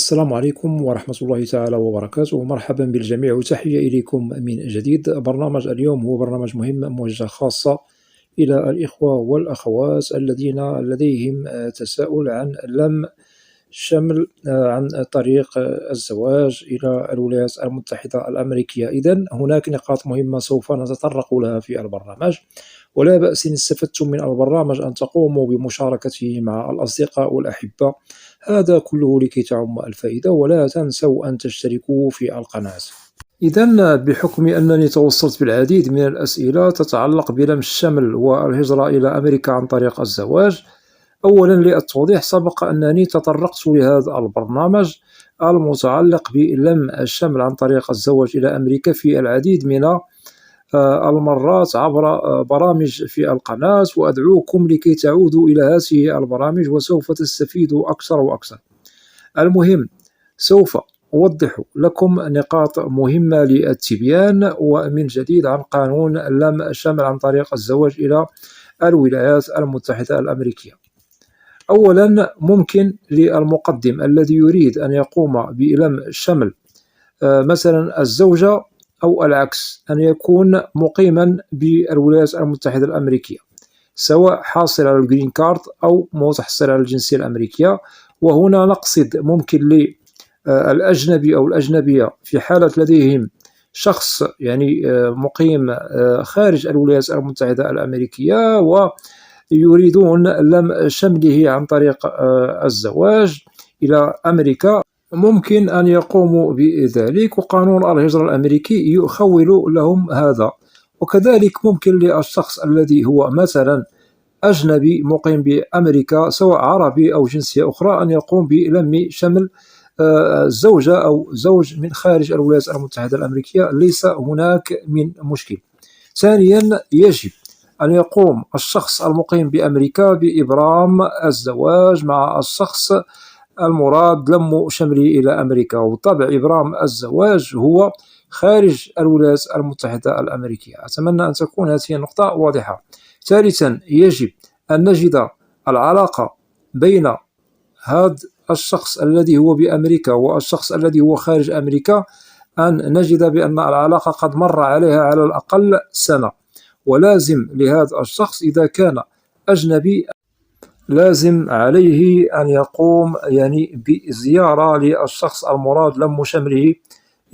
السلام عليكم ورحمة الله تعالى وبركاته. مرحبا بالجميع وتحية إليكم من جديد. برنامج اليوم هو برنامج مهم موجه خاصة إلى الإخوة والأخوات الذين لديهم تساؤل عن لم شمل عن طريق الزواج إلى الولايات المتحدة الأمريكية. إذن هناك نقاط مهمة سوف نتطرق لها في البرنامج، ولا بأس إن استفدتم من البرنامج أن تقوموا بمشاركته مع الأصدقاء والأحبة، هذا كله لكي تعم الفائدة. ولا تنسوا أن تشتركوا في القناة. إذن بحكم أنني توصلت بالعديد من الأسئلة تتعلق بلم الشمل والهجرة إلى أمريكا عن طريق الزواج، أولا للتوضيح، سبق أنني تطرقت لهذا البرنامج المتعلق بلم الشمل عن طريق الزواج إلى أمريكا في العديد من المرات عبر برامج في القناة، وأدعوكم لكي تعودوا إلى هذه البرامج وسوف تستفيدوا أكثر وأكثر. المهم، سوف أوضح لكم نقاط مهمة للتبيان ومن جديد عن قانون لم الشمل عن طريق الزواج إلى الولايات المتحدة الأمريكية. أولا، ممكن للمقدم الذي يريد أن يقوم بلم الشمل مثلا الزوجة أو العكس أن يكون مقيما بالولايات المتحدة الأمريكية، سواء حاصل على الجرين كارد أو متحصل على الجنسية الأمريكية. وهنا نقصد ممكن للأجنبي أو الأجنبية في حالة لديهم شخص مقيم خارج الولايات المتحدة الأمريكية ويريدون لم شمله عن طريق الزواج إلى أمريكا، ممكن أن يقوموا بذلك، وقانون الهجرة الأمريكي يخول لهم هذا. وكذلك ممكن للشخص الذي هو مثلا أجنبي مقيم بأمريكا، سواء عربي أو جنسية أخرى، أن يقوم بلم شمل زوجة أو زوج من خارج الولايات المتحدة الأمريكية، ليس هناك من مشكل. ثانيا، يجب أن يقوم الشخص المقيم بأمريكا بإبرام الزواج مع الشخص المراد لم شمله إلى أمريكا، وطبع إبرام الزواج هو خارج الولايات المتحدة الأمريكية. أتمنى أن تكون هذه النقطة واضحة. ثالثا، يجب أن نجد العلاقة بين هذا الشخص الذي هو بأمريكا والشخص الذي هو خارج أمريكا، أن نجد بأن العلاقة قد مر عليها على الأقل سنة، ولازم لهذا الشخص إذا كان أجنبي لازم عليه أن يقوم بزيارة للشخص المراد لم شمله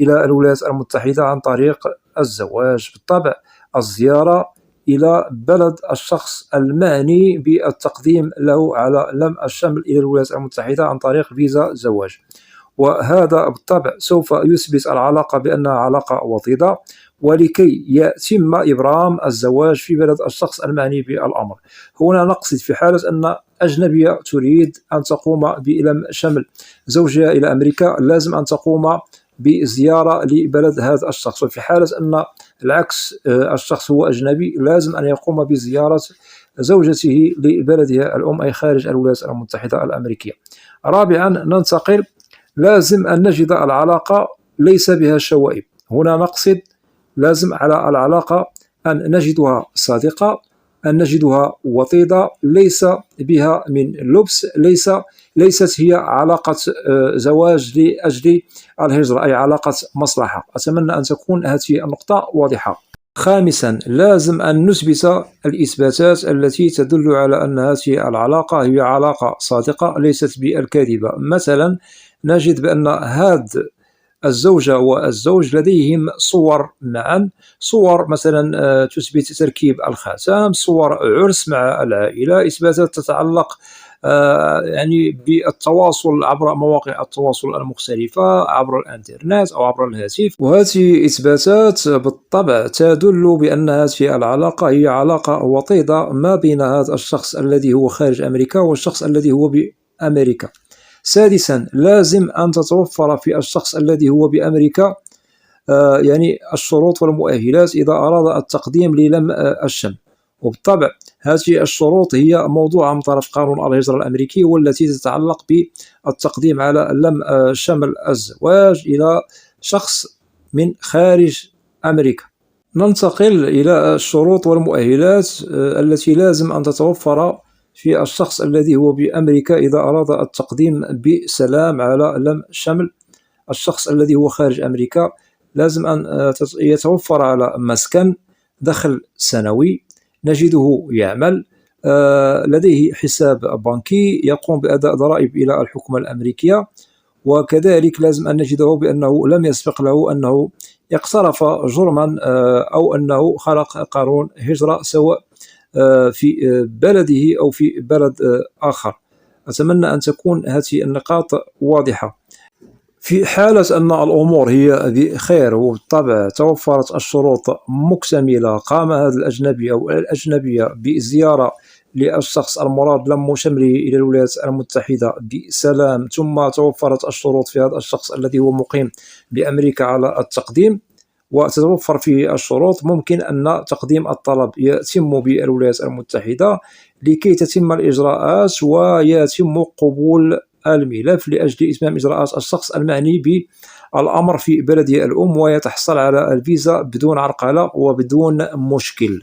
إلى الولايات المتحدة عن طريق الزواج. بالطبع الزيارة إلى بلد الشخص المعني بالتقديم له على لم الشمل إلى الولايات المتحدة عن طريق فيزا زواج، وهذا بالطبع سوف يثبت العلاقة بأنها علاقة وطيدة، ولكي يتم إبرام الزواج في بلد الشخص المعني بالأمر. هنا نقصد في حالة أن أجنبية تريد أن تقوم بلم شمل زوجها إلى أمريكا، لازم أن تقوم بزيارة لبلد هذا الشخص. وفي حالة أن العكس، الشخص هو أجنبي، لازم أن يقوم بزيارة زوجته لبلدها الأم أي خارج الولايات المتحدة الأمريكية. رابعا، ننتقل، لازم أن نجد العلاقة ليس بها شوائب. هنا نقصد لازم على العلاقة أن نجدها صادقة، أن نجدها وطيدة، ليس بها من لبس، ليست هي علاقة زواج لأجل الهجرة أي علاقة مصلحة. أتمنى أن تكون هذه النقطة واضحة. خامسا، لازم أن نثبت الإثباتات التي تدل على أن هذه العلاقة هي علاقة صادقة ليست بالكاذبة. مثلا نجد بأن هذا الزوجة والزوج لديهم صور معا، صور مثلا تثبت تركيب الخاتم، صور عرس مع العائلة، إثباتات تتعلق بالتواصل عبر مواقع التواصل المختلفة عبر الإنترنت أو عبر الهاتف. وهذه إثباتات بالطبع تدل بأن هذه العلاقة هي علاقة وطيدة ما بين هذا الشخص الذي هو خارج أمريكا والشخص الذي هو بأمريكا. سادسا، لازم أن تتوفر في الشخص الذي هو بأمريكا الشروط والمؤهلات إذا أراد التقديم للم الشمل. وبالطبع هذه الشروط هي موضوعة من طرف قانون الهجرة الأمريكي، والتي تتعلق بالتقديم على لم شمل الزواج إلى شخص من خارج أمريكا. ننتقل إلى الشروط والمؤهلات التي لازم أن تتوفر في الشخص الذي هو بأمريكا إذا أراد التقديم بسلام على لم شمل الشخص الذي هو خارج أمريكا، لازم أن يتوفر على مسكن، دخل سنوي، نجده يعمل، لديه حساب بنكي، يقوم بأداء ضرائب إلى الحكومة الأمريكية، وكذلك لازم أن نجده بأنه لم يسبق له أنه اقترف جرما أو أنه خلق قانون هجرة، سواء في بلده أو في بلد آخر. أتمنى أن تكون هذه النقاط واضحة. في حالة أن الأمور هي بخير وبالطبع توفرت الشروط مكتملة، قام هذا الأجنبي أو الأجنبية بزيارة للشخص المراد لم شمله إلى الولايات المتحدة بسلام، ثم توفرت الشروط في هذا الشخص الذي هو مقيم بأمريكا على التقديم، وتتوفر فيه الشروط، ممكن أن تقديم الطلب يتم بالولايات المتحدة لكي تتم الإجراءات ويتم قبول الملف لأجل إتمام إجراءات الشخص المعني بالأمر في بلده الأم، ويتحصل على الفيزا بدون عرقلة وبدون مشكل.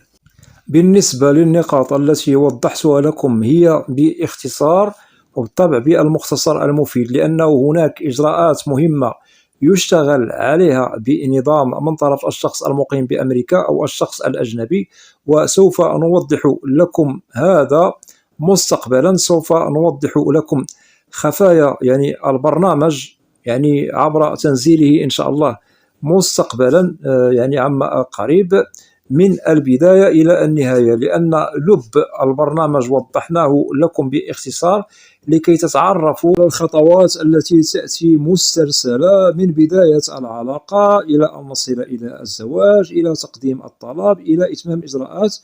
بالنسبة للنقاط التي وضحتها لكم هي باختصار وبالطبع بالمختصر المفيد، لأنه هناك إجراءات مهمة يشتغل عليها بنظام من طرف الشخص المقيم بأمريكا أو الشخص الأجنبي، وسوف نوضح لكم هذا مستقبلا. سوف نوضح لكم خفايا يعني البرنامج يعني عبر تنزيله إن شاء الله مستقبلا، يعني عما قريب، من البداية إلى النهاية، لأن لب البرنامج وضحناه لكم باختصار لكي تتعرفوا على الخطوات التي تأتي مسترسلة من بداية العلاقة إلى أن نصل إلى الزواج، إلى تقديم الطلب، إلى إتمام إجراءات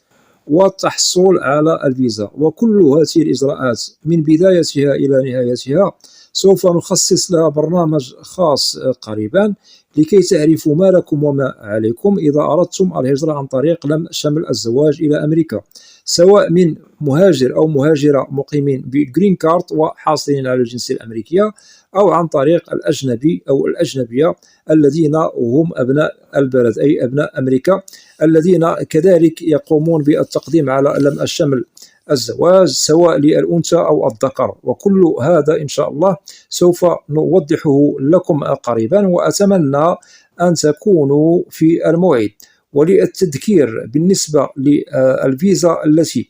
والتحصل على الفيزا. وكل هذه الإجراءات من بدايتها إلى نهايتها سوف نخصص لها برنامج خاص قريبا لكي تعرفوا ما لكم وما عليكم إذا أردتم الهجرة عن طريق لم شمل الزواج إلى أمريكا، سواء من مهاجر أو مهاجرة مقيمين بالجرين كارد وحاصلين على الجنسية الأمريكية، أو عن طريق الأجنبي أو الأجنبية الذين هم أبناء البلد أي أبناء أمريكا، الذين كذلك يقومون بالتقديم على لم الشمل الزواج سواء للأنثى أو الذكر. وكل هذا إن شاء الله سوف نوضحه لكم قريبا، وأتمنى أن تكونوا في الموعد. وللتذكير بالنسبة للفيزا التي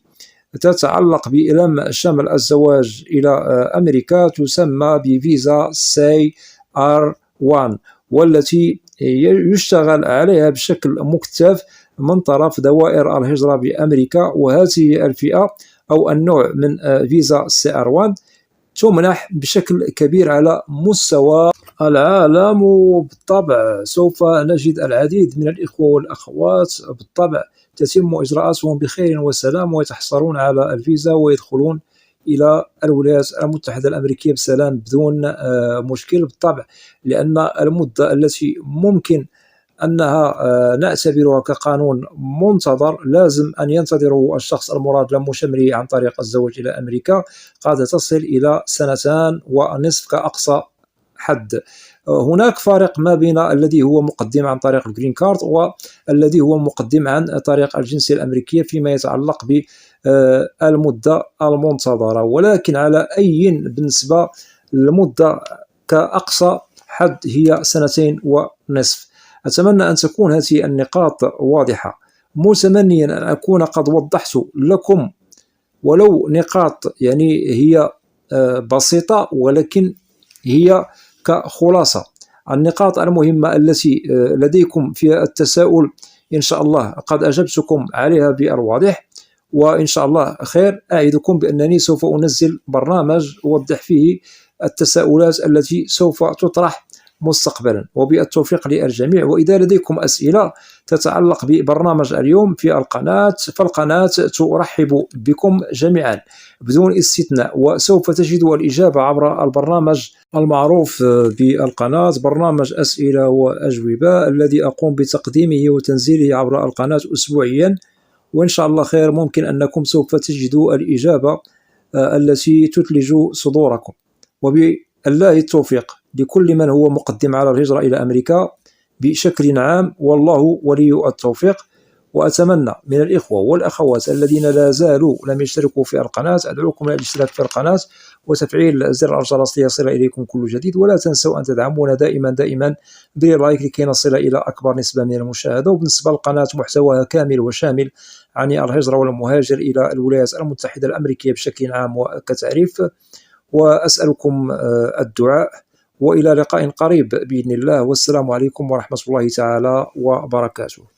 تتعلق بلم شمل الزواج إلى أمريكا تسمى بفيزا CR1، والتي يشتغل عليها بشكل مكثف من طرف دوائر الهجرة بأمريكا. وهذه الفئة أو النوع من فيزا CR1 تمنح بشكل كبير على مستوى العالم، وبالطبع سوف نجد العديد من الإخوة والأخوات بالطبع تتم إجراءاتهم بخير وسلام، ويتحصلون على الفيزا ويدخلون إلى الولايات المتحدة الأمريكية بسلام بدون مشكل. بالطبع لأن المدة التي ممكن أنها نعتبرها كقانون منتظر لازم أن ينتظره الشخص المراد لم شمله عن طريق الزواج إلى أمريكا قد تصل إلى 2.5 كأقصى حد. هناك فرق ما بين الذي هو مقدم عن طريق الجرين كارد والذي هو مقدم عن طريق الجنسية الأمريكية فيما يتعلق بالمدة المنتظرة، ولكن على أي بالنسبة للمدة كأقصى حد هي 2.5. أتمنى أن تكون هذه النقاط واضحة، متمنيا أن أكون قد وضحت لكم ولو نقاط يعني هي بسيطة، ولكن هي كخلاصة النقاط المهمة التي لديكم في التساؤل إن شاء الله قد أجبتكم عليها بالواضح، وإن شاء الله خير. أعدكم بأنني سوف أنزل برنامج أوضح فيه التساؤلات التي سوف تطرح مستقبلا، وبالتوفيق للجميع. وإذا لديكم أسئلة تتعلق ببرنامج اليوم في القناة فالقناة ترحب بكم جميعا بدون استثناء، وسوف تجدوا الإجابة عبر البرنامج المعروف بالقناة، برنامج أسئلة وأجوبة الذي أقوم بتقديمه وتنزيله عبر القناة أسبوعيا، وإن شاء الله خير. ممكن أنكم سوف تجدوا الإجابة التي تثلج صدوركم، وبالله التوفيق لكل من هو مقدم على الهجرة إلى أمريكا بشكل عام، والله ولي التوفيق. وأتمنى من الإخوة والأخوات الذين لا زالوا لم يشتركوا في القناة، أدعوكم إلى الاشتراك في القناة وتفعيل زر الجرس ليصل إليكم كل جديد. ولا تنسوا أن تدعمونا دائما بلايك لكي نصل إلى أكبر نسبة من المشاهدة. وبالنسبة للقناة محتواها كامل وشامل عن الهجرة والمهاجر إلى الولايات المتحدة الأمريكية بشكل عام وكتعريف. وأسألكم الدعاء، وإلى لقاء قريب بإذن الله، والسلام عليكم ورحمة الله تعالى وبركاته.